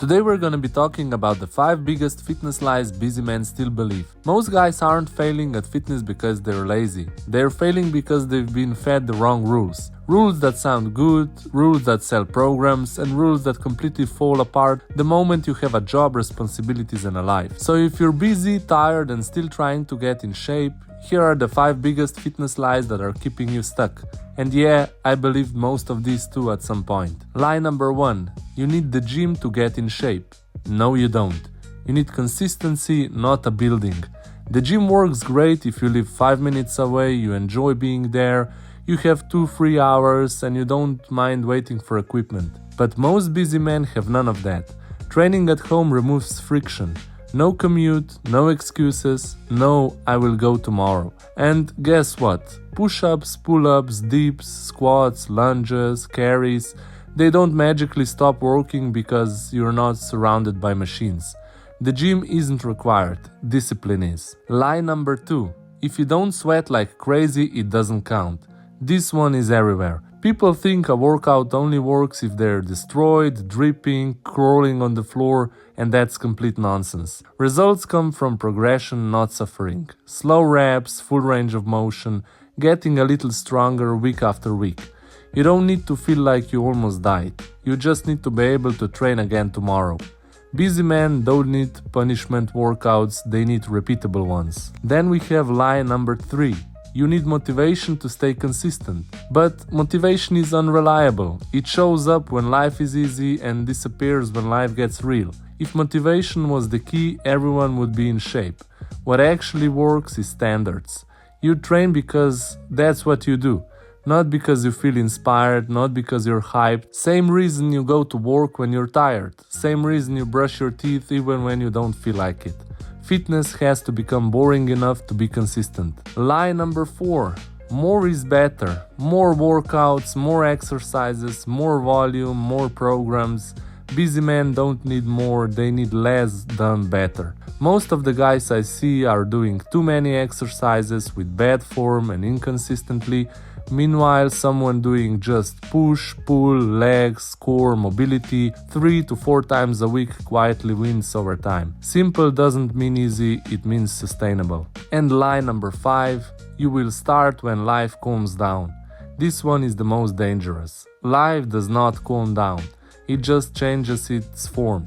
Today we're gonna be talking about the 5 biggest fitness lies busy men still believe. Most guys aren't failing at fitness because they're lazy. They're failing because they've been fed the wrong rules. Rules that sound good, rules that sell programs, and rules that completely fall apart the moment you have a job, responsibilities, and a life. So if you're busy, tired, and still trying to get in shape, here are the 5 biggest fitness lies that are keeping you stuck. And yeah, I believed most of these too at some point. Lie number 1. You need the gym to get in shape. No, you don't. You need consistency, not a building. The gym works great if you live 5 minutes away, you enjoy being there, you have 2 free hours, and you don't mind waiting for equipment. But most busy men have none of that. Training at home removes friction. No commute, no excuses, no I will go tomorrow. And guess what? Push-ups, pull-ups, dips, squats, lunges, carries, they don't magically stop working because you're not surrounded by machines. The gym isn't required, discipline is. Lie number 2. If you don't sweat like crazy, it doesn't count. This one is everywhere. People think a workout only works if they're destroyed, dripping, crawling on the floor, and that's complete nonsense. Results come from progression, not suffering. Slow reps, full range of motion, getting a little stronger week after week. You don't need to feel like you almost died. You just need to be able to train again tomorrow. Busy men don't need punishment workouts, they need repeatable ones. Then we have lie number 3. You need motivation to stay consistent. But motivation is unreliable. It shows up when life is easy and disappears when life gets real. If motivation was the key, everyone would be in shape. What actually works is standards. You train because that's what you do. Not because you feel inspired, not because you're hyped. Same reason you go to work when you're tired. Same reason you brush your teeth even when you don't feel like it. Fitness has to become boring enough to be consistent. Lie number 4. More is better. More workouts, more exercises, more volume, more programs. Busy men don't need more, they need less done better. Most of the guys I see are doing too many exercises with bad form and inconsistently. Meanwhile, someone doing just push, pull, legs, core, mobility 3 to 4 times a week quietly wins over time. Simple doesn't mean easy, it means sustainable. And lie number 5, you will start when life calms down. This one is the most dangerous. Life does not calm down, it just changes its form.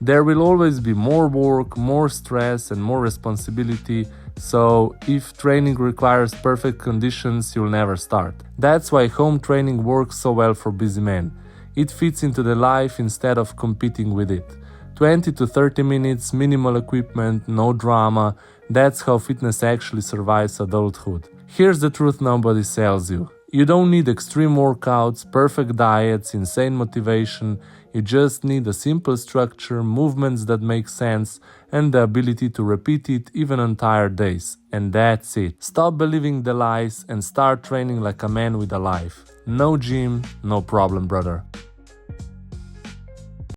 There will always be more work, more stress, and more responsibility. So, if training requires perfect conditions, you'll never start. That's why home training works so well for busy men. It fits into the life instead of competing with it. 20 to 30 minutes, minimal equipment, no drama. That's how fitness actually survives adulthood. Here's the truth nobody sells you. You don't need extreme workouts, perfect diets, insane motivation. You just need a simple structure, movements that make sense, and the ability to repeat it even on tired days. And that's it. Stop believing the lies and start training like a man with a life. No gym, no problem, brother.